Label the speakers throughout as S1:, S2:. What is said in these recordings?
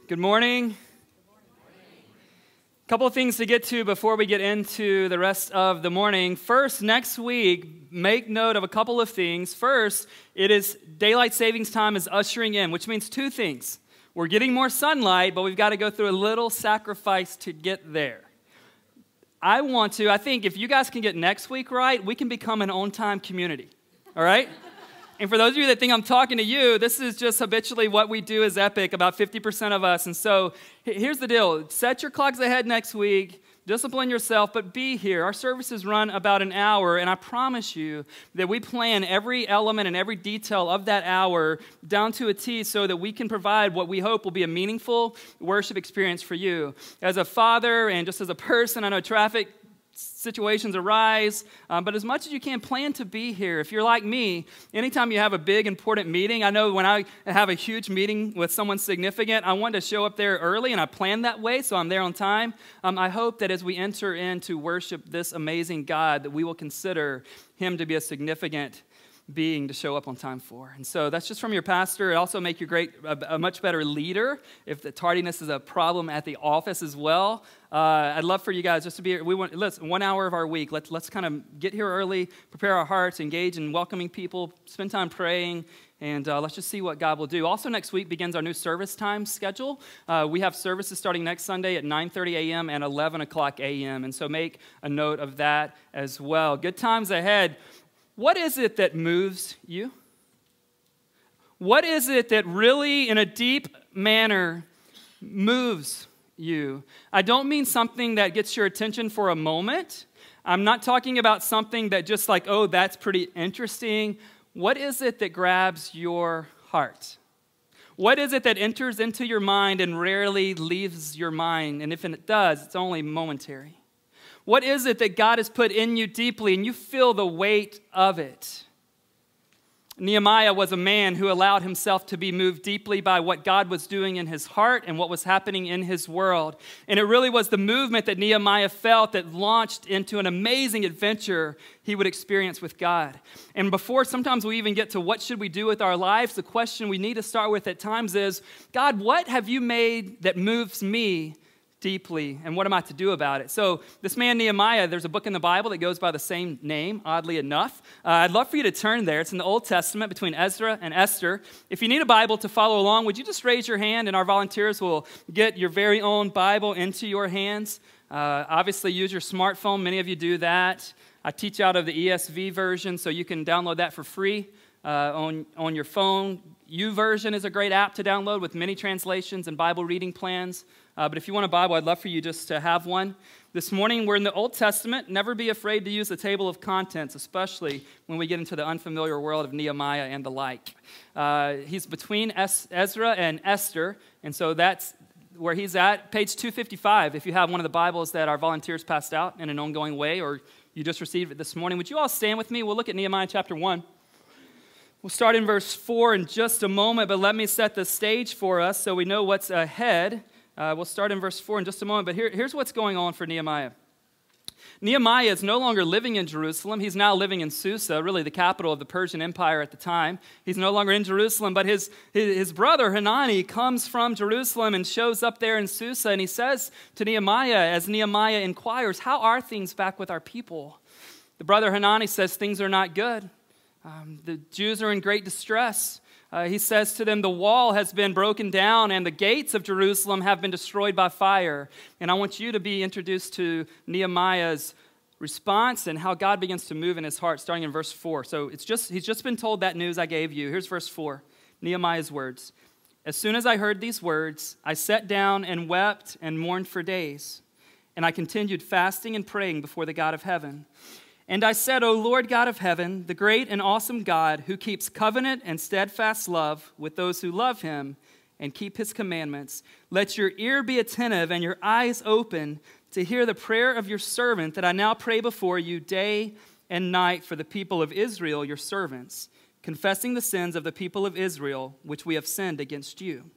S1: Good morning. A couple of things to get to before we get into the rest of the morning. First, next week, make note of a couple of things. First, it is daylight savings time is ushering in, which means two things. We're getting more sunlight, but we've got to go through a little sacrifice to get there. I think if you guys can get next week right, we can become an on-time community, all right? And for those of you that think I'm talking to you, this is just habitually what we do as Epic, about 50% of us. And so here's the deal. Set your clocks ahead next week. Discipline yourself, but be here. Our services run about an hour, and I promise you that we plan every element and every detail of that hour down to a T so that we can provide what we hope will be a meaningful worship experience for you. As a father and just as a person, I know traffic situations arise, but as much as you can, plan to be here. If you're like me, anytime you have a big, important meeting, I know when I have a huge meeting with someone significant, I want to show up there early, and I plan that way, so I'm there on time. I hope that as we enter into worship this amazing God, that we will consider Him to be a significant being to show up on time for. And so that's just from your pastor. It also make you a much better leader if the tardiness is a problem at the office as well. I'd love for you guys just to be here. Listen, 1 hour of our week. Let's kind of get here early, prepare our hearts, engage in welcoming people, spend time praying, and let's just see what God will do. Also, next week begins our new service time schedule. We have services starting next Sunday at 9:30 a.m. and 11 o'clock a.m., and so make a note of that as well. Good times ahead. What is it that moves you? What is it that really, in a deep manner, moves you? I don't mean something that gets your attention for a moment. I'm not talking about something that just like, oh, that's pretty interesting. What is it that grabs your heart? What is it that enters into your mind and rarely leaves your mind? And if it does, it's only momentary. What is it that God has put in you deeply and you feel the weight of it? Nehemiah was a man who allowed himself to be moved deeply by what God was doing in his heart and what was happening in his world. And it really was the movement that Nehemiah felt that launched into an amazing adventure he would experience with God. And before sometimes we even get to what should we do with our lives, the question we need to start with at times is, God, what have you made that moves me deeply, and what am I to do about it? So this man Nehemiah, there's a book in the Bible that goes by the same name, oddly enough. I'd love for you to turn there. It's in the Old Testament between Ezra and Esther. If you need a Bible to follow along, would you just raise your hand, and our volunteers will get your very own Bible into your hands. Obviously, use your smartphone. Many of you do that. I teach out of the ESV version, so you can download that for free on your phone. YouVersion is a great app to download with many translations and Bible reading plans. But if you want a Bible, I'd love for you just to have one. This morning, we're in the Old Testament. Never be afraid to use the table of contents, especially when we get into the unfamiliar world of Nehemiah and the like. He's between Ezra and Esther, and so that's where he's at. Page 255, if you have one of the Bibles that our volunteers passed out in an ongoing way, or you just received it this morning. Would you all stand with me? We'll look at Nehemiah chapter 1. We'll start in verse 4 in just a moment, but let me set the stage for us so we know what's ahead. We'll start in verse 4 in just a moment, but here's what's going on for Nehemiah. Nehemiah is no longer living in Jerusalem. He's now living in Susa, really the capital of the Persian Empire at the time. He's no longer in Jerusalem, but his brother Hanani comes from Jerusalem and shows up there in Susa, and he says to Nehemiah, as Nehemiah inquires, how are things back with our people? The brother Hanani says things are not good. The Jews are in great distress. He says to them, the wall has been broken down and the gates of Jerusalem have been destroyed by fire. And I want you to be introduced to Nehemiah's response and how God begins to move in his heart, starting in verse 4. So he's just been told that news I gave you. Here's verse 4, Nehemiah's words. As soon as I heard these words, I sat down and wept and mourned for days. And I continued fasting and praying before the God of heaven. And I said, O Lord God of heaven, the great and awesome God who keeps covenant and steadfast love with those who love him and keep his commandments, let your ear be attentive and your eyes open to hear the prayer of your servant that I now pray before you day and night for the people of Israel, your servants, confessing the sins of the people of Israel, which we have sinned against you.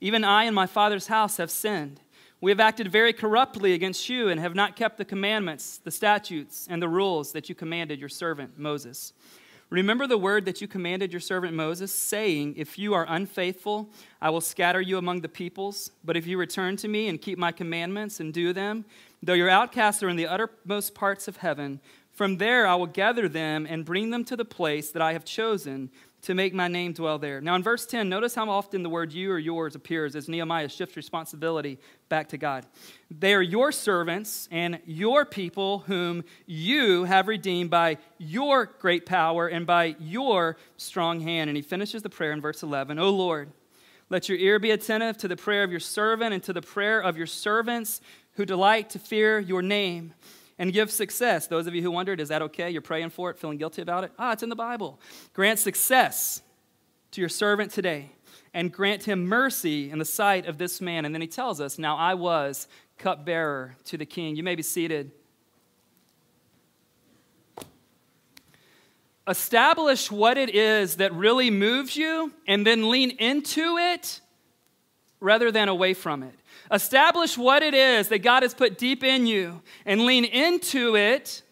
S1: Even I and my father's house have sinned. We have acted very corruptly against you and have not kept the commandments, the statutes, and the rules that you commanded your servant Moses. Remember the word that you commanded your servant Moses, saying, if you are unfaithful, I will scatter you among the peoples. But if you return to me and keep my commandments and do them, though your outcasts are in the uttermost parts of heaven, from there I will gather them and bring them to the place that I have chosen to make my name dwell there. Now in verse 10, notice how often the word you or yours appears as Nehemiah shifts responsibility back to God. They are your servants and your people whom you have redeemed by your great power and by your strong hand. And he finishes the prayer in verse 11. O Lord, let your ear be attentive to the prayer of your servant and to the prayer of your servants who delight to fear your name. And give success. Those of you who wondered, is that okay? You're praying for it, feeling guilty about it? It's in the Bible. Grant success to your servant today, and grant him mercy in the sight of this man. And then he tells us, now I was cupbearer to the king. You may be seated. Establish what it is that really moves you, and then lean into it rather than away from it. Establish what it is that God has put deep in you and lean into it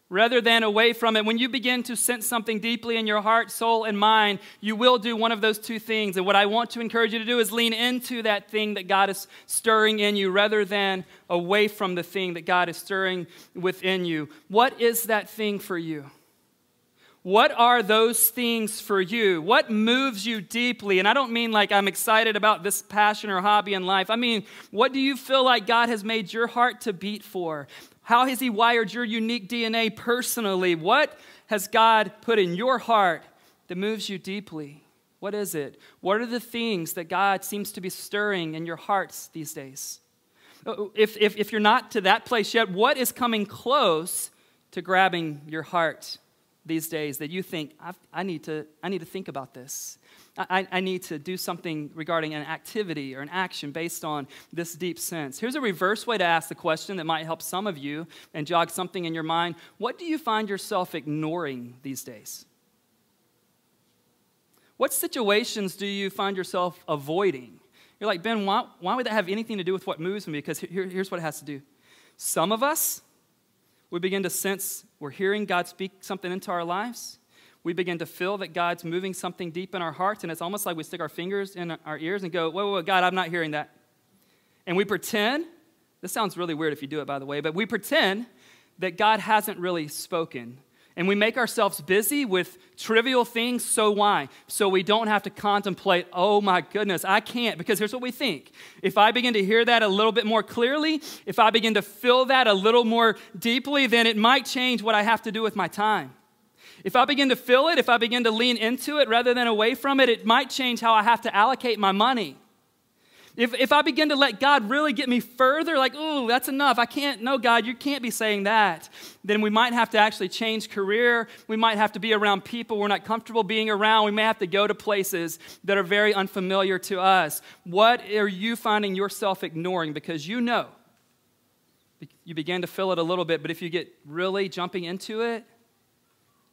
S1: rather than away from it. When you begin to sense something deeply in your heart, soul, and mind, you will do one of those two things. And what I want to encourage you to do is lean into that thing that God is stirring in you rather than away from the thing that God is stirring within you. What is that thing for you? What are those things for you? What moves you deeply? And I don't mean like I'm excited about this passion or hobby in life. I mean, what do you feel like God has made your heart to beat for? How has he wired your unique DNA personally? What has God put in your heart that moves you deeply? What is it? What are the things that God seems to be stirring in your hearts these days? If you're not to that place yet, what is coming close to grabbing your heart these days that you think, I need to think about this. I need to do something regarding an activity or an action based on this deep sense. Here's a reverse way to ask the question that might help some of you and jog something in your mind. What do you find yourself ignoring these days? What situations do you find yourself avoiding? You're like, Ben, why would that have anything to do with what moves me? Because here's what it has to do. Some of us, we begin to sense we're hearing God speak something into our lives. We begin to feel that God's moving something deep in our hearts, and it's almost like we stick our fingers in our ears and go, whoa, God, I'm not hearing that. And we pretend, this sounds really weird if you do it, by the way, but we pretend that God hasn't really spoken. And we make ourselves busy with trivial things, so why? So we don't have to contemplate, oh my goodness, I can't, because here's what we think. If I begin to hear that a little bit more clearly, if I begin to feel that a little more deeply, then it might change what I have to do with my time. If I begin to feel it, if I begin to lean into it rather than away from it, it might change how I have to allocate my money. If I begin to let God really get me further, like, ooh, that's enough. I can't, no, God, you can't be saying that. Then we might have to actually change career. We might have to be around people we're not comfortable being around. We may have to go to places that are very unfamiliar to us. What are you finding yourself ignoring? Because you know, you begin to feel it a little bit, but if you get really jumping into it,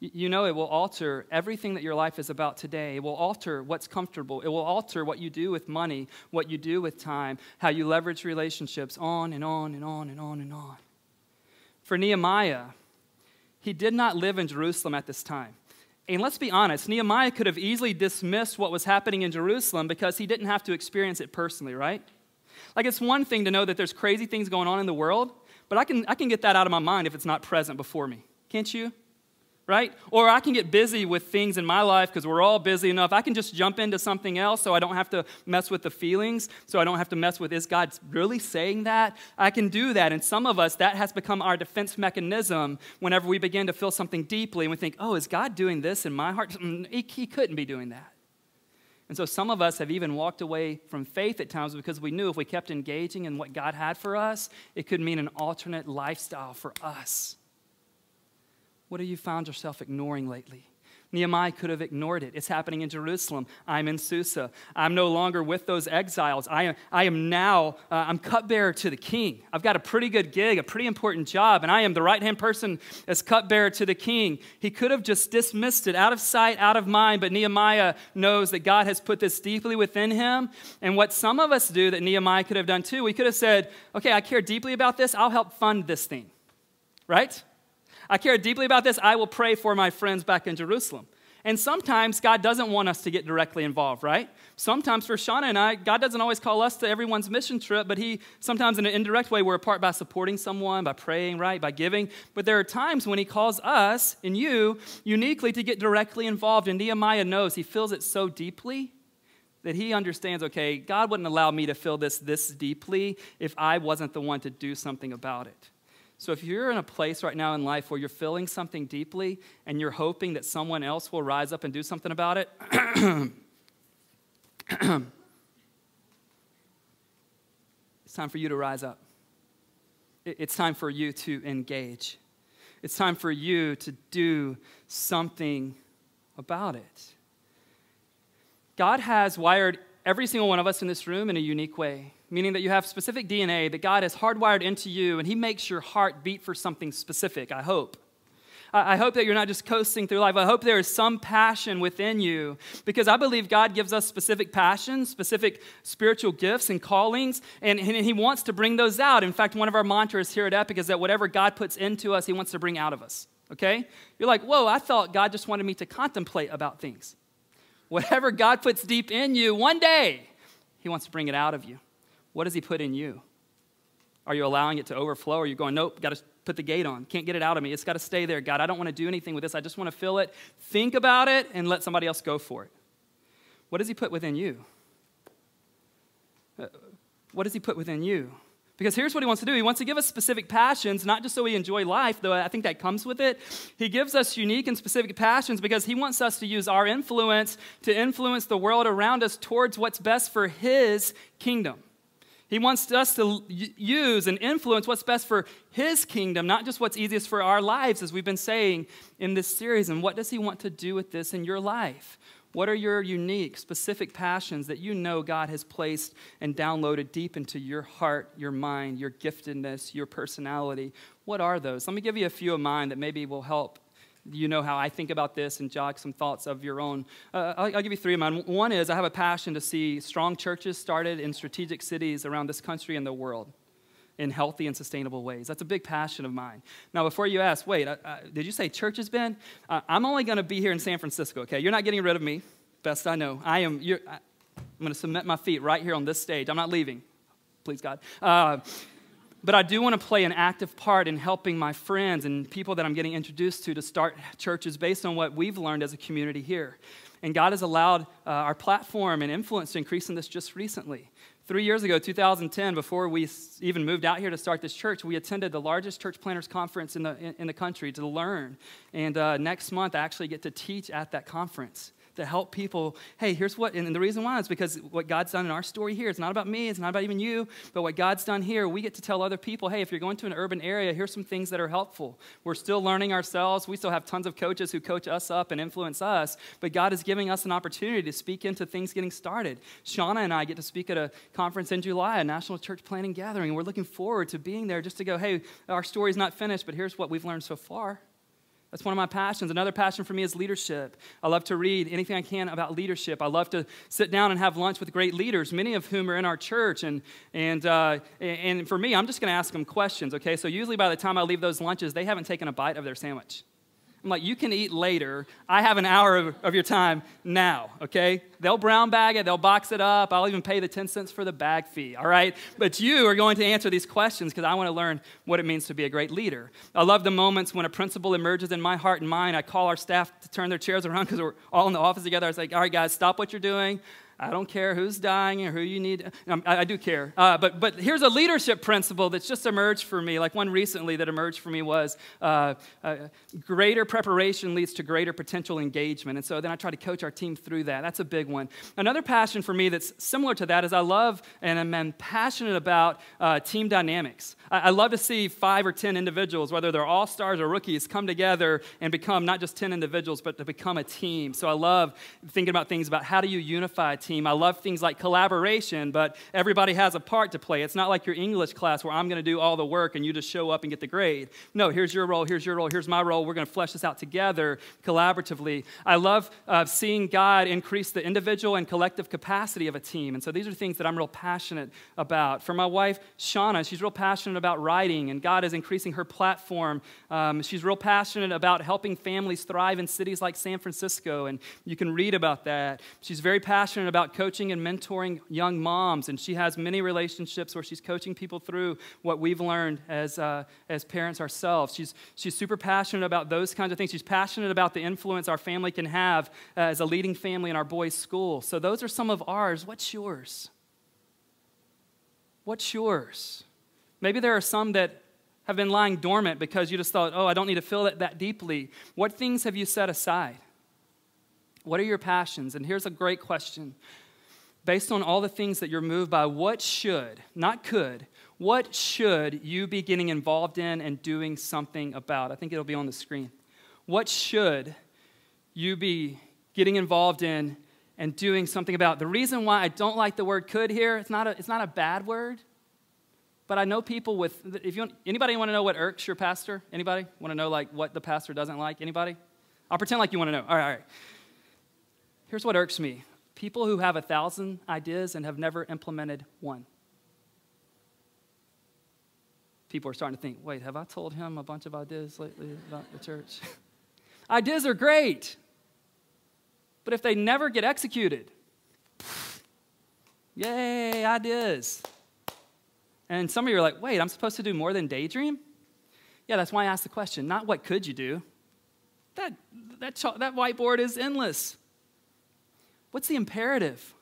S1: you know it will alter everything that your life is about today. It will alter what's comfortable. It will alter what you do with money, what you do with time, how you leverage relationships, on and on and on and on and on. For Nehemiah, he did not live in Jerusalem at this time. And let's be honest, Nehemiah could have easily dismissed what was happening in Jerusalem because he didn't have to experience it personally, right? Like, it's one thing to know that there's crazy things going on in the world, but I can get that out of my mind if it's not present before me. Can't you? Right? Or I can get busy with things in my life because we're all busy enough. I can just jump into something else so I don't have to mess with the feelings, so I don't have to mess with, is God really saying that? I can do that. And some of us, that has become our defense mechanism whenever we begin to feel something deeply and we think, oh, is God doing this in my heart? He couldn't be doing that. And so some of us have even walked away from faith at times because we knew if we kept engaging in what God had for us, it could mean an alternate lifestyle for us. What have you found yourself ignoring lately? Nehemiah could have ignored it. It's happening in Jerusalem. I'm in Susa. I'm no longer with those exiles. I'm now, I'm cupbearer to the king. I've got a pretty good gig, a pretty important job, and I am the right-hand person as cupbearer to the king. He could have just dismissed it, out of sight, out of mind, but Nehemiah knows that God has put this deeply within him. And what some of us do that Nehemiah could have done too, we could have said, okay, I care deeply about this. I'll help fund this thing, right? I care deeply about this. I will pray for my friends back in Jerusalem. And sometimes God doesn't want us to get directly involved, right? Sometimes for Shauna and I, God doesn't always call us to everyone's mission trip, but he sometimes in an indirect way, we're a part by supporting someone, by praying, right, by giving. But there are times when he calls us and you uniquely to get directly involved. And Nehemiah knows, he feels it so deeply that he understands, okay, God wouldn't allow me to feel this deeply if I wasn't the one to do something about it. So if you're in a place right now in life where you're feeling something deeply and you're hoping that someone else will rise up and do something about it, it's time for you to rise up. It's time for you to engage. It's time for you to do something about it. God has wired every single one of us in this room in a unique way, meaning that you have specific DNA that God has hardwired into you, and he makes your heart beat for something specific, I hope. I hope that you're not just coasting through life. I hope there is some passion within you, because I believe God gives us specific passions, specific spiritual gifts and callings, and he wants to bring those out. In fact, one of our mantras here at Epic is that whatever God puts into us, he wants to bring out of us, okay? You're like, whoa, I thought God just wanted me to contemplate about things. Whatever God puts deep in you, one day, he wants to bring it out of you. What does he put in you? Are you allowing it to overflow? Or are you going, nope, got to put the gate on. Can't get it out of me. It's got to stay there. God, I don't want to do anything with this. I just want to feel it, think about it, and let somebody else go for it. What does he put within you? What does he put within you? Because here's what he wants to do. He wants to give us specific passions, not just so we enjoy life, though I think that comes with it. He gives us unique and specific passions because he wants us to use our influence to influence the world around us towards what's best for his kingdom. He wants us to use and influence what's best for his kingdom, not just what's easiest for our lives, as we've been saying in this series. And what does he want to do with this in your life? What are your unique, specific passions that you know God has placed and downloaded deep into your heart, your mind, your giftedness, your personality? What are those? Let me give you a few of mine that maybe will help you know how I think about this and jog some thoughts of your own. I'll give you three of mine. One is I have a passion to see strong churches started in strategic cities around this country and the world in healthy and sustainable ways. That's a big passion of mine. Now, before you ask, wait, did you say churches, Ben? I'm only going to be here in San Francisco, okay? You're not getting rid of me, best I know. I'm going to cement my feet right here on this stage. I'm not leaving, please God. But I do want to play an active part in helping my friends and people that I'm getting introduced to start churches based on what we've learned as a community here. And God has allowed our platform and influence to increase in this just recently. 3 years ago, 2010, before we even moved out here to start this church, we attended the largest church planners conference in the country to learn. And next month, I actually get to teach at that conference to help people. Hey, here's what, and the reason why is because what God's done in our story here, it's not about me, it's not about even you, but what God's done here, we get to tell other people, hey, if you're going to an urban area, here's some things that are helpful. We're still learning ourselves. We still have tons of coaches who coach us up and influence us, but God is giving us an opportunity to speak into things getting started. Shauna and I get to speak at a conference in July, a national church planning gathering, and we're looking forward to being there just to go, hey, our story's not finished, but here's what we've learned so far. That's one of my passions. Another passion for me is leadership. I love to read anything I can about leadership. I love to sit down and have lunch with great leaders, many of whom are in our church. And for me, I'm just going to ask them questions, okay? So usually by the time I leave those lunches, they haven't taken a bite of their sandwich. I'm like, you can eat later. I have an hour of your time now, okay? They'll brown bag it. They'll box it up. I'll even pay the 10 cents for the bag fee, all right? But you are going to answer these questions because I want to learn what it means to be a great leader. I love the moments when a principle emerges in my heart and mind. I call our staff to turn their chairs around because we're all in the office together. I was like, all right, guys, stop what you're doing. I don't care who's dying or who you need. I do care. But here's a leadership principle that's just emerged for me. Like one recently that emerged for me was greater preparation leads to greater potential engagement. And so then I try to coach our team through that. That's a big one. Another passion for me that's similar to that is I love and I'm passionate about team dynamics. I love to see 5 or 10 individuals, whether they're all-stars or rookies, come together and become not just 10 individuals, but to become a team. So I love thinking about things about how do you unify a team. I love things like collaboration, but everybody has a part to play. It's not like your English class where I'm going to do all the work and you just show up and get the grade. No, here's your role, here's my role. We're going to flesh this out together collaboratively. I love seeing God increase the individual and collective capacity of a team. And so these are things that I'm real passionate about. For my wife, Shauna, she's real passionate about writing, and God is increasing her platform. She's real passionate about helping families thrive in cities like San Francisco, and you can read about that. She's very passionate about coaching and mentoring young moms, and she has many relationships where she's coaching people through what we've learned as parents ourselves. She's super passionate about those kinds of things. She's passionate about the influence our family can have as a leading family in our boys' school. So those are some of ours. What's yours? What's yours? Maybe there are some that have been lying dormant because you just thought, I don't need to feel it that deeply. What things have you set aside? What are your passions? And here's a great question. Based on all the things that you're moved by, what should, not could, what should you be getting involved in and doing something about? I think it'll be on the screen. What should you be getting involved in and doing something about? The reason why I don't like the word could here, it's not a bad word, but I know people with, anybody want to know what irks your pastor? Anybody want to know like what the pastor doesn't like? Anybody? I'll pretend like you want to know. All right. Here's what irks me. People who have 1,000 ideas and have never implemented one. People are starting to think, wait, have I told him a bunch of ideas lately about the church? Ideas are great, but if they never get executed, yay, ideas. And some of you are like, wait, I'm supposed to do more than daydream? Yeah, that's why I asked the question, not what could you do. That whiteboard is endless. What's the imperative?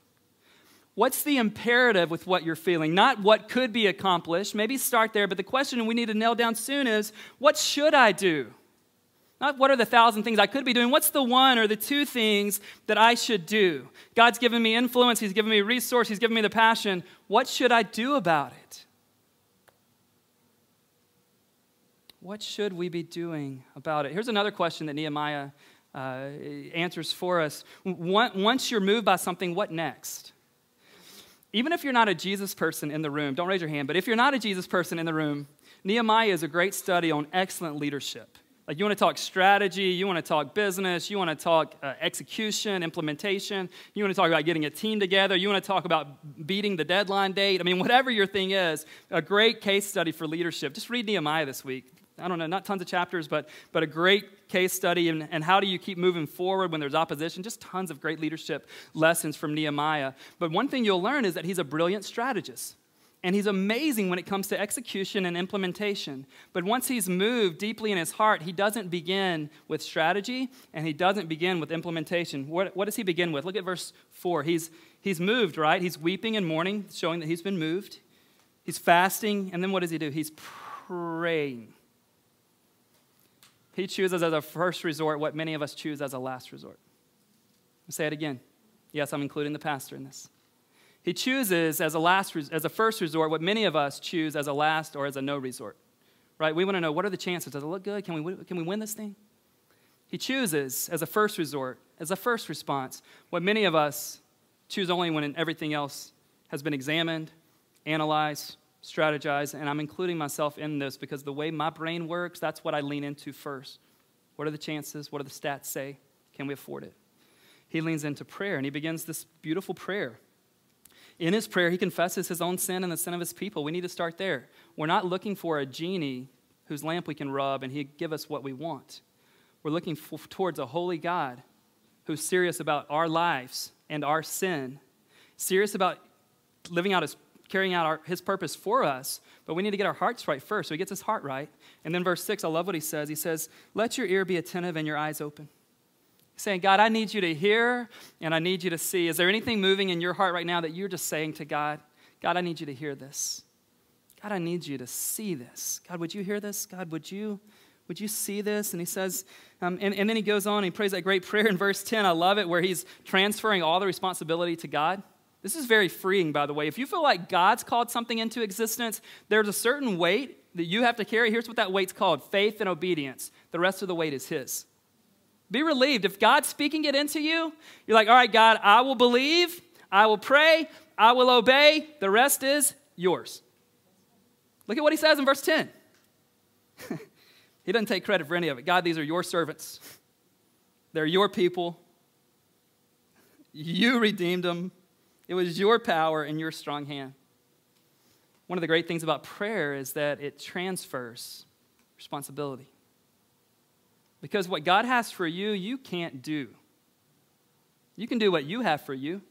S1: What's the imperative with what you're feeling? Not what could be accomplished. Maybe start there, but the question we need to nail down soon is, what should I do? Not what are the 1,000 things I could be doing. What's the 1 or the 2 things that I should do? God's given me influence. He's given me resource. He's given me the passion. What should I do about it? What should we be doing about it? Here's another question that Nehemiah answers for us. Once you're moved by something, what next? Even if you're not a Jesus person in the room, don't raise your hand, but if you're not a Jesus person in the room, Nehemiah is a great study on excellent leadership. Like you want to talk strategy, you want to talk business, you want to talk execution, implementation, you want to talk about getting a team together, you want to talk about beating the deadline date. I mean, whatever your thing is, a great case study for leadership. Just read Nehemiah this week. I don't know, not tons of chapters, but a great case study and how do you keep moving forward when there's opposition. Just tons of great leadership lessons from Nehemiah. But one thing you'll learn is that he's a brilliant strategist. And he's amazing when it comes to execution and implementation. But once he's moved deeply in his heart, he doesn't begin with strategy and he doesn't begin with implementation. What does he begin with? Look at verse 4. He's moved, right? He's weeping and mourning, showing that he's been moved. He's fasting, and then what does he do? He's praying. He chooses as a first resort what many of us choose as a last resort. I'll say it again. Yes, I'm including the pastor in this. He chooses as a first resort what many of us choose as a last or as a no resort. Right? We want to know, what are the chances? Does it look good? Can we win this thing? He chooses as a first resort, as a first response, what many of us choose only when everything else has been examined, analyzed, strategized, and I'm including myself in this because the way my brain works, that's what I lean into first. What are the chances? What do the stats say? Can we afford it? He leans into prayer, and he begins this beautiful prayer. In his prayer, he confesses his own sin and the sin of his people. We need to start there. We're not looking for a genie whose lamp we can rub and he'd give us what we want. We're looking towards a holy God who's serious about our lives and our sin, serious about carrying out his purpose for us, but we need to get our hearts right first. So he gets his heart right. And then verse 6, I love what he says. He says, let your ear be attentive and your eyes open. He saying, God, I need you to hear and I need you to see. Is there anything moving in your heart right now that you're just saying to God, God, I need you to hear this. God, I need you to see this. God, would you hear this? God, would you see this? And he says, and then he goes on and he prays that great prayer in verse 10. I love it, where he's transferring all the responsibility to God. This is very freeing, by the way. If you feel like God's called something into existence, there's a certain weight that you have to carry. Here's what that weight's called: faith and obedience. The rest of the weight is his. Be relieved. If God's speaking it into you, you're like, all right, God, I will believe, I will pray, I will obey. The rest is yours. Look at what he says in verse 10. He doesn't take credit for any of it. God, these are your servants. They're your people. You redeemed them. It was your power and your strong hand. One of the great things about prayer is that it transfers responsibility. Because what God has for you, you can't do. You can do what you have for you.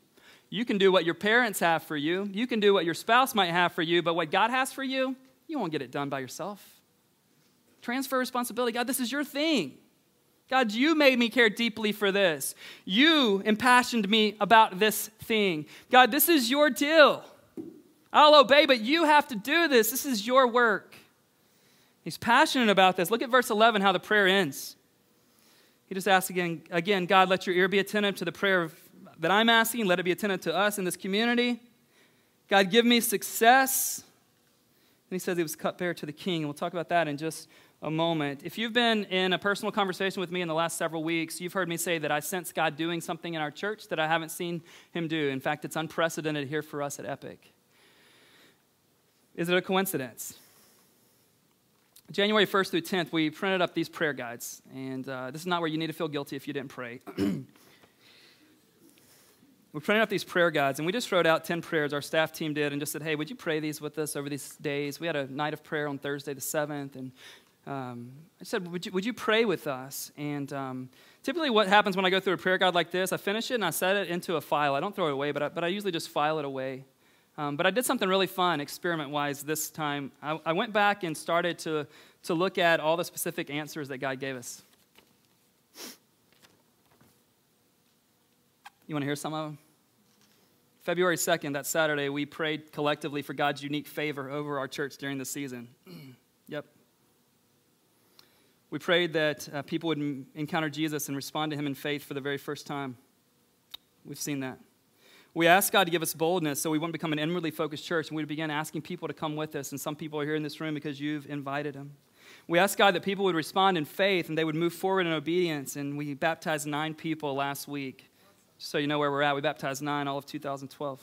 S1: You can do what your parents have for you. You can do what your spouse might have for you. But what God has for you, you won't get it done by yourself. Transfer responsibility. God, this is your thing. God, you made me care deeply for this. You impassioned me about this thing. God, this is your deal. I'll obey, but you have to do this. This is your work. He's passionate about this. Look at verse 11, how the prayer ends. He just asks again, God, let your ear be attentive to the prayer that I'm asking. Let it be attentive to us in this community. God, give me success. And he says he was cupbearer to the king. And we'll talk about that in just a moment. If you've been in a personal conversation with me in the last several weeks, you've heard me say that I sense God doing something in our church that I haven't seen him do. In fact, it's unprecedented here for us at Epic. Is it a coincidence? January 1st through 10th, we printed up these prayer guides. And this is not where you need to feel guilty if you didn't pray. We printed up these prayer guides, and we just wrote out 10 prayers. Our staff team did, and just said, hey, would you pray these with us over these days? We had a night of prayer on Thursday the 7th, and I said, would you pray with us? And typically what happens when I go through a prayer guide like this, I finish it and I set it into a file. I don't throw it away, but I usually just file it away. But I did something really fun, experiment-wise, this time. I went back and started to look at all the specific answers that God gave us. You want to hear some of them? February 2nd, that Saturday, we prayed collectively for God's unique favor over our church during the season. Yep. We prayed that people would encounter Jesus and respond to him in faith for the very first time. We've seen that. We asked God to give us boldness so we wouldn't become an inwardly focused church, and we began asking people to come with us, and some people are here in this room because you've invited them. We asked God that people would respond in faith and they would move forward in obedience, and we baptized 9 people last week. Just so you know where we're at, we baptized 9 all of 2012.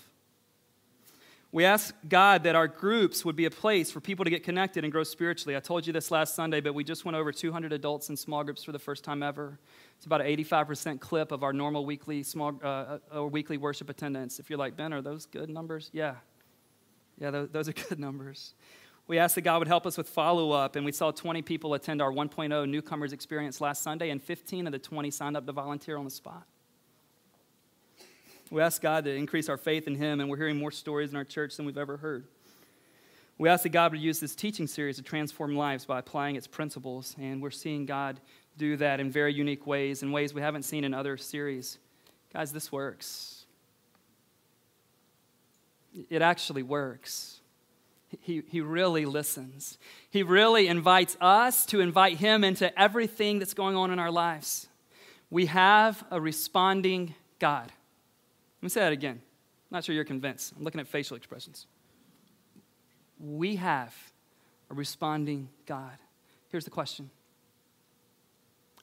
S1: We asked God that our groups would be a place for people to get connected and grow spiritually. I told you this last Sunday, but we just went over 200 adults in small groups for the first time ever. It's about an 85% clip of our normal weekly weekly worship attendance. If you're like, Ben, are those good numbers? Yeah, those are good numbers. We asked that God would help us with follow-up, and we saw 20 people attend our 1.0 newcomers experience last Sunday, and 15 of the 20 signed up to volunteer on the spot. We ask God to increase our faith in him, and we're hearing more stories in our church than we've ever heard. We ask that God would use this teaching series to transform lives by applying its principles, and we're seeing God do that in very unique ways, in ways we haven't seen in other series. Guys, this works. It actually works. He really listens. He really invites us to invite him into everything that's going on in our lives. We have a responding God. Let me say that again. I'm not sure you're convinced. I'm looking at facial expressions. We have a responding God. Here's the question.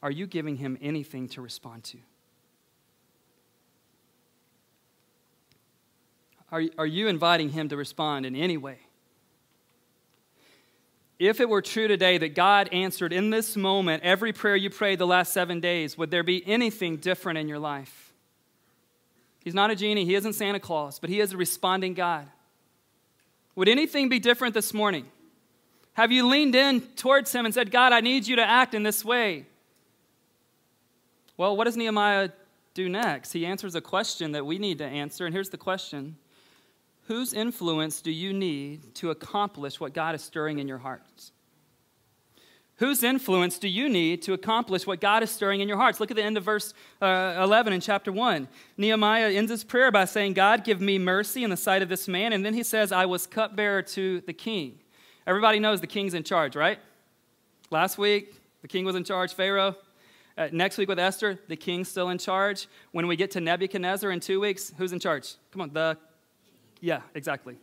S1: Are you giving him anything to respond to? Are you inviting him to respond in any way? If it were true today that God answered in this moment every prayer you prayed the last 7 days, would there be anything different in your life? He's not a genie. He isn't Santa Claus, but he is a responding God. Would anything be different this morning? Have you leaned in towards him and said, God, I need you to act in this way? Well, what does Nehemiah do next? He answers a question that we need to answer, and here's the question. Whose influence do you need to accomplish what God is stirring in your hearts? Whose influence do you need to accomplish what God is stirring in your hearts? Look at the end of verse 11 in chapter 1. Nehemiah ends his prayer by saying, God, give me mercy in the sight of this man. And then he says, I was cupbearer to the king. Everybody knows the king's in charge, right? Last week, the king was in charge, Pharaoh. Next week with Esther, the king's still in charge. When we get to Nebuchadnezzar in 2 weeks, who's in charge? Come on, yeah, exactly.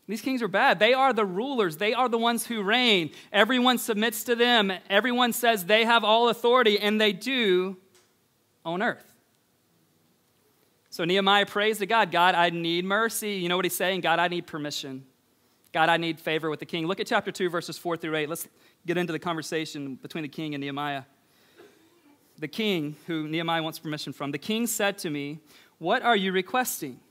S1: These kings are bad. They are the rulers. They are the ones who reign. Everyone submits to them. Everyone says they have all authority, and they do on earth. So Nehemiah prays to God, God, I need mercy. You know what he's saying? God, I need permission. God, I need favor with the king. Look at chapter 2, verses 4 through 8. Let's get into the conversation between the king and Nehemiah. The king, who Nehemiah wants permission from, the king said to me, what are you requesting?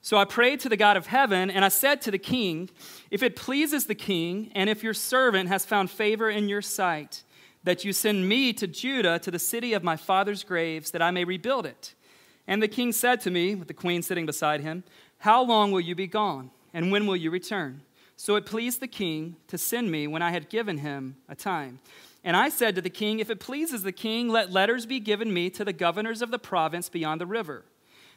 S1: So I prayed to the God of heaven, and I said to the king, if it pleases the king, and if your servant has found favor in your sight, that you send me to Judah, to the city of my father's graves, that I may rebuild it. And the king said to me, with the queen sitting beside him, how long will you be gone, and when will you return? So it pleased the king to send me when I had given him a time. And I said to the king, if it pleases the king, let letters be given me to the governors of the province beyond the river,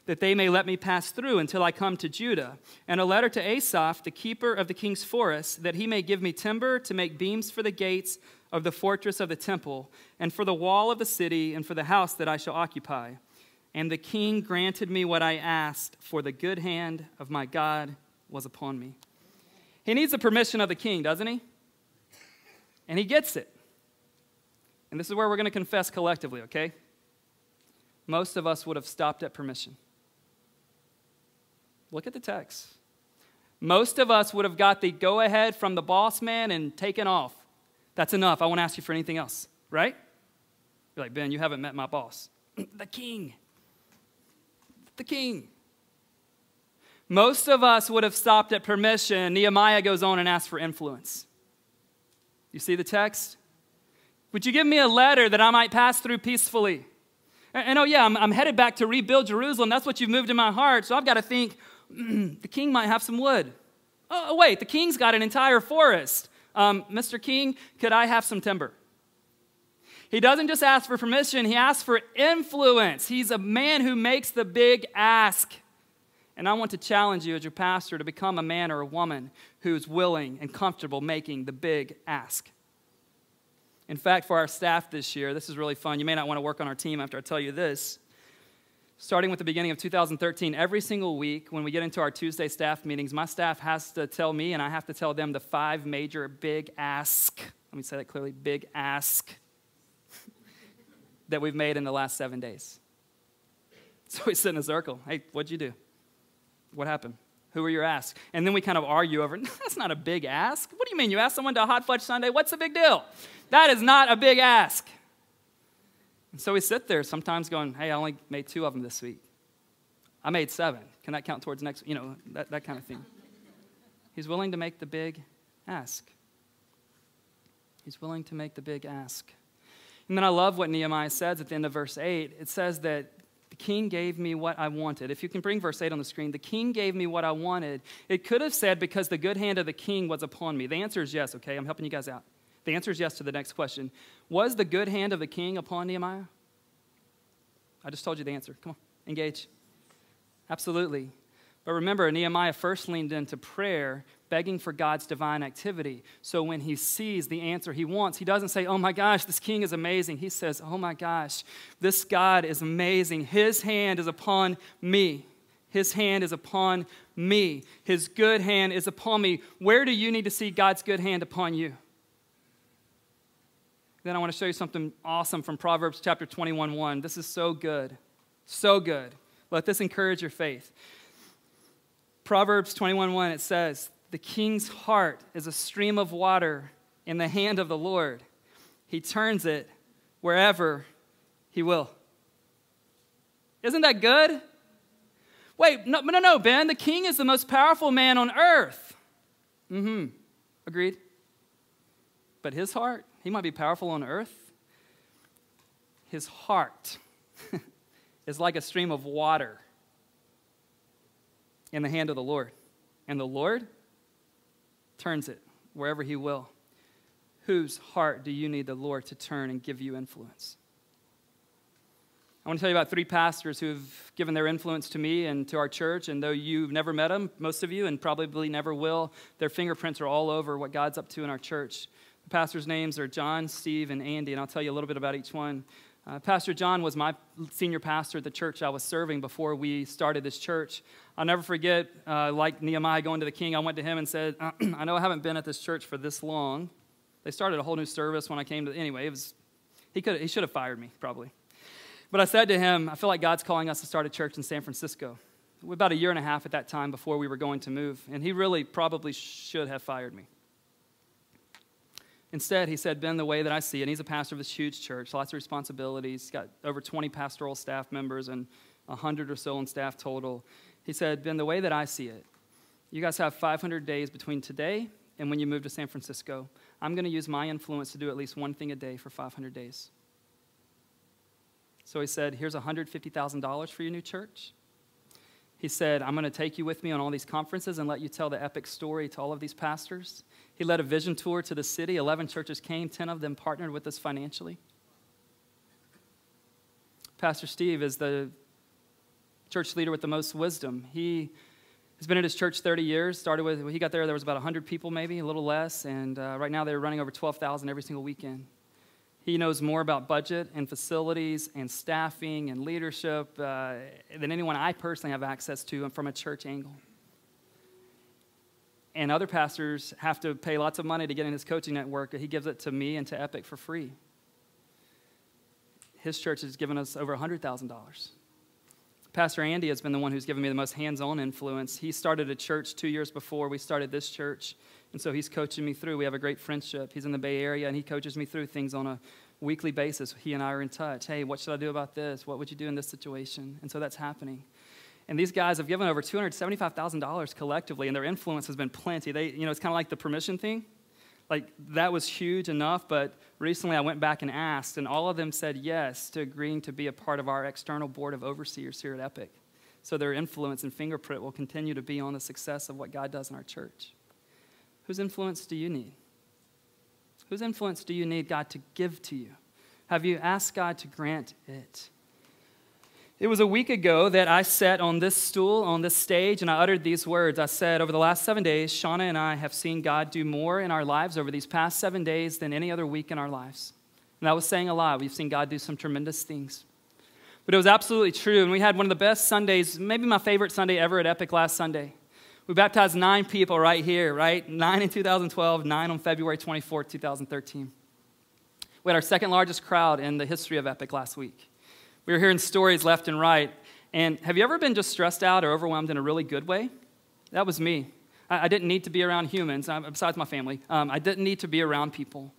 S1: that they may let me pass through until I come to Judah, and a letter to Asaph, the keeper of the king's forest, that he may give me timber to make beams for the gates of the fortress of the temple, and for the wall of the city, and for the house that I shall occupy. And the king granted me what I asked, for the good hand of my God was upon me. He needs the permission of the king, doesn't he? And he gets it. And this is where we're going to confess collectively, okay? Most of us would have stopped at permission. Look at the text. Most of us would have got the go-ahead from the boss man and taken off. That's enough. I won't ask you for anything else, right? You're like, Ben, you haven't met my boss. The king. The king. Most of us would have stopped at permission. Nehemiah goes on and asks for influence. You see the text? Would you give me a letter that I might pass through peacefully? And oh yeah, I'm headed back to rebuild Jerusalem. That's what you've moved in my heart. So I've got to think, the king might have some wood. Oh wait, the king's got an entire forest. Mr. King, could I have some timber? He doesn't just ask for permission, he asks for influence. He's a man who makes the big ask. And I want to challenge you as your pastor to become a man or a woman who's willing and comfortable making the big ask. In fact, for our staff this year, this is really fun. You may not want to work on our team after I tell you this. Starting with the beginning of 2013, every single week when we get into our Tuesday staff meetings, my staff has to tell me and I have to tell them the 5 major big ask. Let me say that clearly, big ask that we've made in the last 7 days. So we sit in a circle. Hey, what'd you do? What happened? Who were your asks? And then we kind of argue over, that's not a big ask. What do you mean? You asked someone to a hot fudge sundae? What's the big deal? That is not a big ask. And so we sit there sometimes going, hey, I only made 2 of them this week. I made 7. Can that count towards next, that kind of thing. He's willing to make the big ask. He's willing to make the big ask. And then I love what Nehemiah says at the end of verse 8. It says that the king gave me what I wanted. If you can bring verse 8 on the screen, the king gave me what I wanted. It could have said because the good hand of the king was upon me. The answer is yes, okay? I'm helping you guys out. The answer is yes to the next question. Was the good hand of the king upon Nehemiah? I just told you the answer. Come on, engage. Absolutely. But remember, Nehemiah first leaned into prayer, begging for God's divine activity. So when he sees the answer he wants, he doesn't say, oh my gosh, this king is amazing. He says, oh my gosh, this God is amazing. His hand is upon me. His hand is upon me. His good hand is upon me. Where do you need to see God's good hand upon you? Then I want to show you something awesome from Proverbs chapter 21:1. This is so good. So good. Let this encourage your faith. Proverbs 21:1, it says, the king's heart is a stream of water in the hand of the Lord. He turns it wherever he will. Isn't that good? Wait, no, Ben. The king is the most powerful man on earth. Agreed. But his heart, he might be powerful on earth. His heart is like a stream of water in the hand of the Lord. And the Lord turns it wherever he will. Whose heart do you need the Lord to turn and give you influence? I want to tell you about 3 pastors who've given their influence to me and to our church, and though you've never met them, most of you, and probably never will, their fingerprints are all over what God's up to in our church. The pastors' names are John, Steve, and Andy, and I'll tell you a little bit about each one. Pastor John was my senior pastor at the church I was serving before we started this church. I'll never forget, like Nehemiah going to the king, I went to him and said, I know I haven't been at this church for this long. They started a whole new service when I came to, anyway, he should have fired me, probably. But I said to him, I feel like God's calling us to start a church in San Francisco. We're about 1.5 years at that time before we were going to move, and he really probably should have fired me. Instead, he said, Ben, the way that I see it, and he's a pastor of this huge church, lots of responsibilities, he's got over 20 pastoral staff members and 100 or so on staff total. He said, Ben, the way that I see it, you guys have 500 days between today and when you move to San Francisco. I'm going to use my influence to do at least one thing a day for 500 days. So he said, here's $150,000 for your new church. He said, I'm going to take you with me on all these conferences and let you tell the epic story to all of these pastors. He led a vision tour to the city. 11 churches came. 10 of them partnered with us financially. Pastor Steve is the church leader with the most wisdom. He has been at his church 30 years. Started with, when he got there was about 100 people maybe, a little less. And right now they're running over 12,000 every single weekend. He knows more about budget and facilities and staffing and leadership than anyone I personally have access to from a church angle. And other pastors have to pay lots of money to get in his coaching network. He gives it to me and to Epic for free. His church has given us over $100,000. Pastor Andy has been the one who's given me the most hands-on influence. He started a church 2 years before we started this church, and so he's coaching me through. We have a great friendship. He's in the Bay Area, and he coaches me through things on a weekly basis. He and I are in touch. Hey, what should I do about this? What would you do in this situation? And so that's happening. And these guys have given over $275,000 collectively, and their influence has been plenty. It's kind of like the permission thing. Like, that was huge enough, but recently I went back and asked, and all of them said yes to agreeing to be a part of our external board of overseers here at Epic. So their influence and fingerprint will continue to be on the success of what God does in our church. Whose influence do you need? Whose influence do you need God to give to you? Have you asked God to grant it? It was a week ago that I sat on this stool, on this stage, and I uttered these words. I said, over the last 7 days, Shauna and I have seen God do more in our lives over these past 7 days than any other week in our lives. And I was saying a lot. We've seen God do some tremendous things. But it was absolutely true, and we had one of the best Sundays, maybe my favorite Sunday ever at Epic last Sunday. We baptized 9 people right here, right? 9 in 2012, 9 on February 24th, 2013. We had our second largest crowd in the history of Epic last week. We were hearing stories left and right. And have you ever been just stressed out or overwhelmed in a really good way? That was me. I didn't need to be around humans, besides my family. I didn't need to be around people.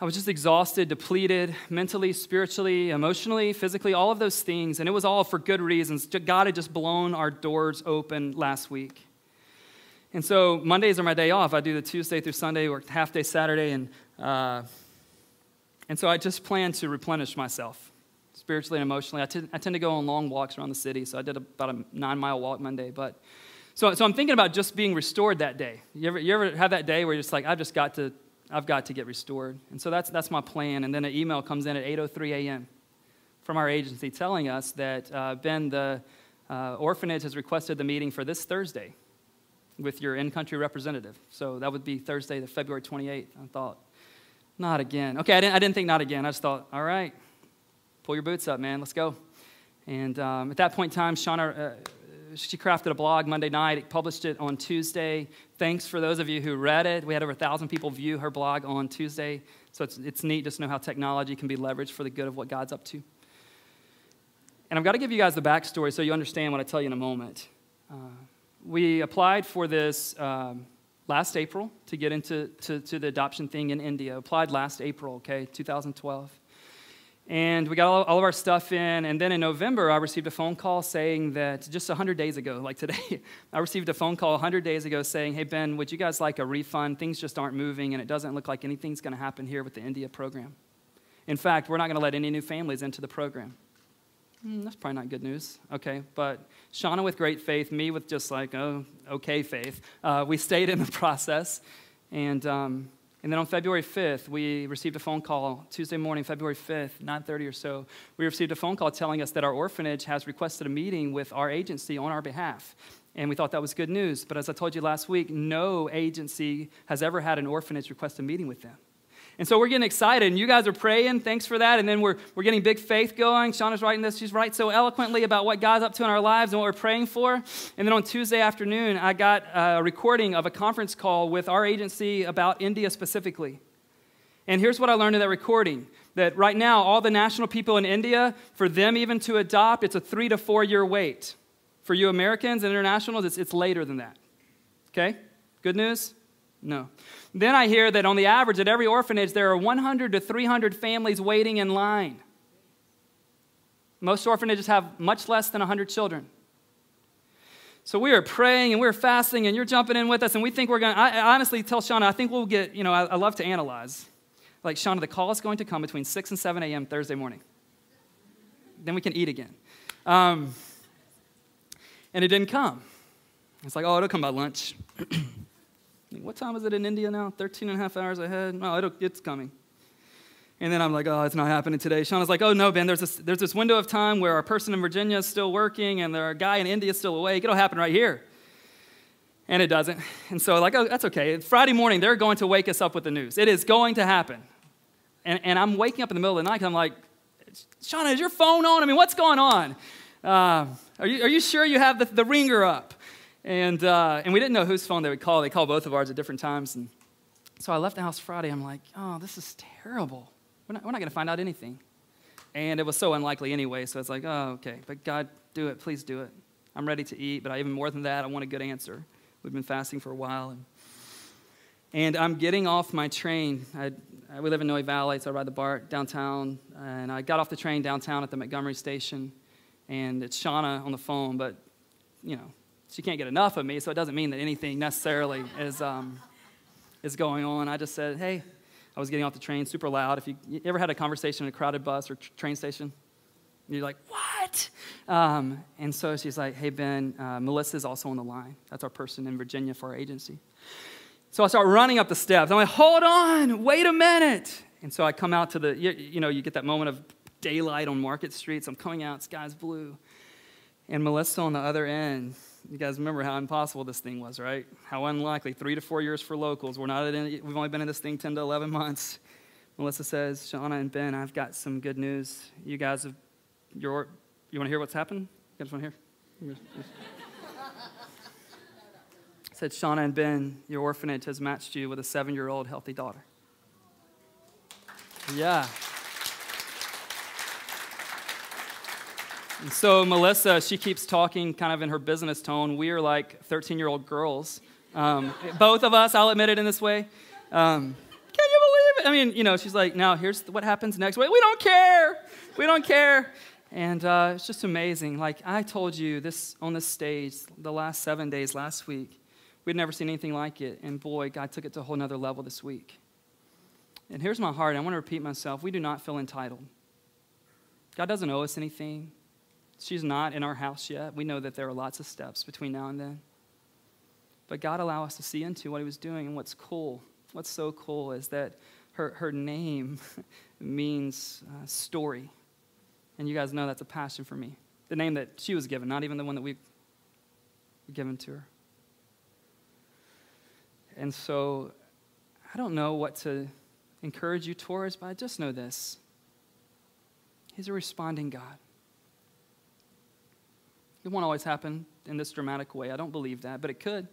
S1: I was just exhausted, depleted, mentally, spiritually, emotionally, physically, all of those things. And it was all for good reasons. God had just blown our doors open last week. And so Mondays are my day off. I do the Tuesday through Sunday, work half day Saturday. And so I just plan to replenish myself. Spiritually and emotionally. I tend to go on long walks around the city, so I did about a 9-mile walk Monday. But so I'm thinking about just being restored that day. You ever have that day where you're just like, I've got to get restored. And so that's my plan. And then an email comes in at 8:03 a.m. from our agency telling us that Ben, the orphanage, has requested the meeting for this Thursday with your in-country representative. So that would be Thursday, the February 28th. I thought, not again. Okay, I didn't think not again. I just thought, all right. Pull your boots up, man. Let's go. And at that point in time, Shauna, she crafted a blog Monday night, published it on Tuesday. Thanks for those of you who read it. We had over 1,000 people view her blog on Tuesday. So it's neat just to know how technology can be leveraged for the good of what God's up to. And I've got to give you guys the backstory so you understand what I tell you in a moment. We applied for this last April to get into the adoption thing in India. Applied last April, 2012. And we got all of our stuff in, and then in November, I received a phone call saying that just 100 days ago, like today, I received a phone call 100 days ago saying, hey, Ben, would you guys like a refund? Things just aren't moving, and it doesn't look like anything's going to happen here with the India program. In fact, we're not going to let any new families into the program. That's probably not good news. Okay, but Shauna with great faith, me with just like, okay faith, we stayed in the process, and And then on February 5th, we received a phone call, Tuesday morning, February 5th, 9:30 or so. We received a phone call telling us that our orphanage has requested a meeting with our agency on our behalf. And we thought that was good news. But as I told you last week, no agency has ever had an orphanage request a meeting with them. And so we're getting excited, and you guys are praying. Thanks for that. And then we're getting big faith going. Shauna's writing this. She's writing so eloquently about what God's up to in our lives and what we're praying for. And then on Tuesday afternoon, I got a recording of a conference call with our agency about India specifically. And here's what I learned in that recording, that right now, all the national people in India, for them even to adopt, it's a 3 to 4 year wait. For you Americans and internationals, it's later than that. Okay? Good news? No. Then I hear that on the average at every orphanage, there are 100 to 300 families waiting in line. Most orphanages have much less than 100 children. So we are praying and we're fasting and you're jumping in with us and we think we're going to, I honestly tell Shauna, I think we'll get, I love to analyze. Like, Shauna, the call is going to come between 6 and 7 a.m. Thursday morning. Then we can eat again. And it didn't come. It's like, oh, it'll come by lunch. What time is it in India now? 13 and a half hours ahead? No, it's coming. And then I'm like, oh, it's not happening today. Shauna's like, oh, no, Ben, there's this window of time where our person in Virginia is still working and our guy in India is still awake. It'll happen right here. And it doesn't. And so, like, oh, that's okay. Friday morning, they're going to wake us up with the news. It is going to happen. And I'm waking up in the middle of the night, and I'm like, Shauna, is your phone on? I mean, what's going on? Are you sure you have the ringer up? And we didn't know whose phone they would call. They called both of ours at different times. And so I left the house Friday. I'm like, oh, this is terrible. We're not going to find out anything. And it was so unlikely anyway, so it's like, oh, okay. But God, do it. Please do it. I'm ready to eat, but even more than that, I want a good answer. We've been fasting for a while. And I'm getting off my train. We live in Noe Valley, so I ride the BART downtown. And I got off the train downtown at the Montgomery station. And it's Shauna on the phone, but, she can't get enough of me, so it doesn't mean that anything necessarily is going on. I just said, hey, I was getting off the train super loud. If you ever had a conversation in a crowded bus or train station, and you're like, what? And so she's like, hey, Ben, Melissa's also on the line. That's our person in Virginia for our agency. So I start running up the steps. I'm like, hold on, wait a minute. And so I come out to you get that moment of daylight on Market Street. So I'm coming out, sky's blue. And Melissa on the other end, you guys remember how impossible this thing was, right? How unlikely. 3 to 4 years for locals. We've only been in this thing 10 to 11 months. Melissa says, Shauna and Ben, I've got some good news. You guys you want to hear what's happened? You guys want to hear? Said, Shauna and Ben, your orphanage has matched you with a 7-year-old healthy daughter. Yeah. And so Melissa, she keeps talking kind of in her business tone. We are like 13-year-old girls. Both of us, I'll admit it in this way. Can you believe it? I mean, she's like, now here's what happens next. We don't care. We don't care. And it's just amazing. Like I told you this on this stage the last 7 days last week, we'd never seen anything like it. And boy, God took it to a whole nother level this week. And here's my heart. I want to repeat myself. We do not feel entitled. God doesn't owe us anything. She's not in our house yet. We know that there are lots of steps between now and then. But God allowed us to see into what he was doing. And what's so cool is that her name means story. And you guys know that's a passion for me. The name that she was given, not even the one that we've given to her. And so I don't know what to encourage you towards, but I just know this. He's a responding God. It won't always happen in this dramatic way. I don't believe that, but it could.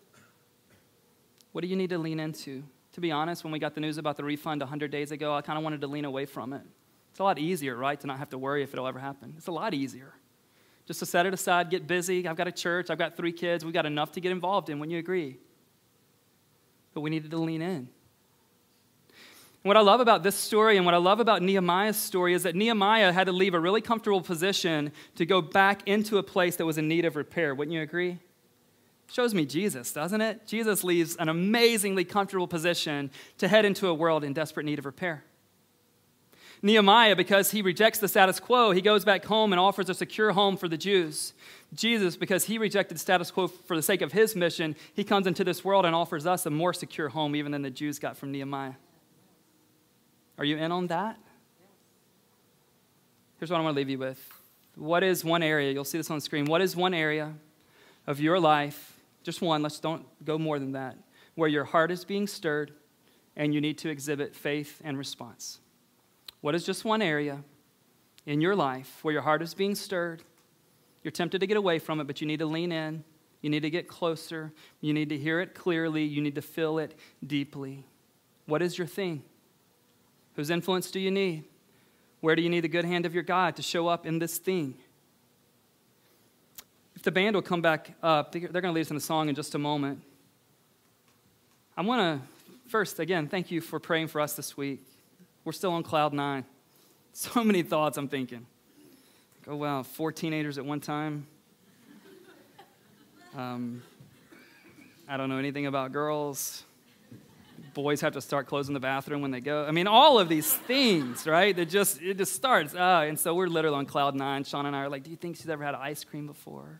S1: What do you need to lean into? To be honest, when we got the news about the refund 100 days ago, I kind of wanted to lean away from it. It's a lot easier, right, to not have to worry if it'll ever happen. It's a lot easier. Just to set it aside, get busy. I've got a church. I've got 3 kids. We've got enough to get involved in. Wouldn't you agree? But we needed to lean in. What I love about this story and what I love about Nehemiah's story is that Nehemiah had to leave a really comfortable position to go back into a place that was in need of repair. Wouldn't you agree? Shows me Jesus, doesn't it? Jesus leaves an amazingly comfortable position to head into a world in desperate need of repair. Nehemiah, because he rejects the status quo, he goes back home and offers a secure home for the Jews. Jesus, because he rejected the status quo for the sake of his mission, he comes into this world and offers us a more secure home even than the Jews got from Nehemiah. Are you in on that? Here's what I want to leave you with. What is one area, you'll see this on the screen, what is one area of your life, just one, let's don't go more than that, where your heart is being stirred and you need to exhibit faith and response? What is just one area in your life where your heart is being stirred? You're tempted to get away from it, but you need to lean in. You need to get closer. You need to hear it clearly. You need to feel it deeply. What is your thing? Whose influence do you need? Where do you need the good hand of your God to show up in this thing? If the band will come back up, they're going to lead us in a song in just a moment. I want to first, again, thank you for praying for us this week. We're still on cloud 9. So many thoughts I'm thinking. Oh, wow, 4 teenagers at one time. I don't know anything about girls. Boys have to start closing the bathroom when they go. I mean, all of these things, right? It just starts. And so we're literally on cloud 9. Sean and I are like, do you think she's ever had ice cream before?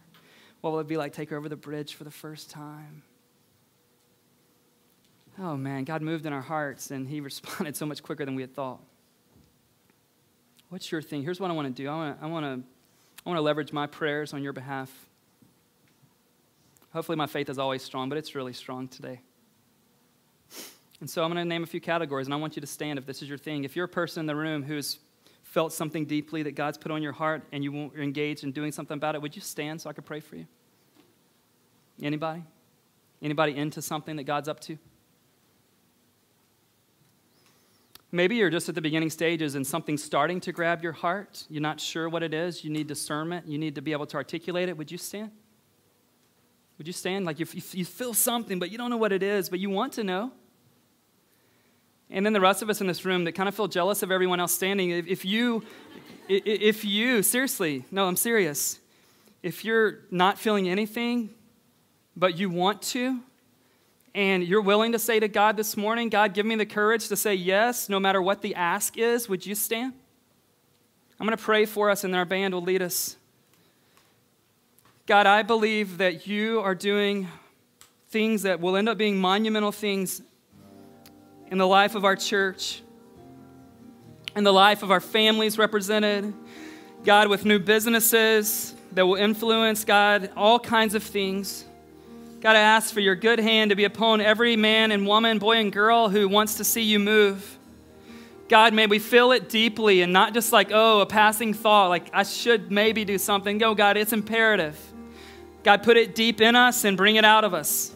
S1: What will it be like take her over the bridge for the first time? Oh, man, God moved in our hearts, and he responded so much quicker than we had thought. What's your thing? Here's what I want to do. I want to leverage my prayers on your behalf. Hopefully my faith is always strong, but it's really strong today. And so I'm going to name a few categories, and I want you to stand if this is your thing. If you're a person in the room who's felt something deeply that God's put on your heart and you're engaged in doing something about it, would you stand so I could pray for you? Anybody? Anybody into something that God's up to? Maybe you're just at the beginning stages and something's starting to grab your heart. You're not sure what it is. You need discernment. You need to be able to articulate it. Would you stand? Would you stand? Like you feel something, but you don't know what it is, but you want to know. And then the rest of us in this room that kind of feel jealous of everyone else standing, if you, seriously, no, I'm serious. If you're not feeling anything, but you want to, and you're willing to say to God this morning, God, give me the courage to say yes, no matter what the ask is, would you stand? I'm going to pray for us, and our band will lead us. God, I believe that you are doing things that will end up being monumental things in the life of our church, in the life of our families represented, God, with new businesses that will influence, God, all kinds of things. God, I ask for your good hand to be upon every man and woman, boy and girl who wants to see you move. God, may we feel it deeply and not just like, oh, a passing thought, like I should maybe do something. No, God, it's imperative. God, put it deep in us and bring it out of us.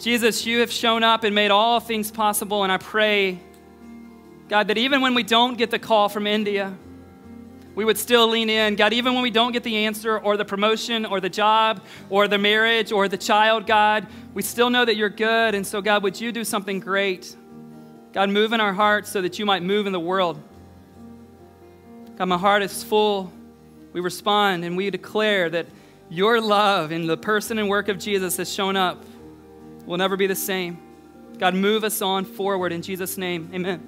S1: Jesus, you have shown up and made all things possible, and I pray, God, that even when we don't get the call from India, we would still lean in. God, even when we don't get the answer or the promotion or the job or the marriage or the child, God, we still know that you're good, and so, God, would you do something great? God, move in our hearts so that you might move in the world. God, my heart is full. We respond and we declare that your love in the person and work of Jesus has shown up. Will never be the same. God, move us on forward in Jesus' name. Amen.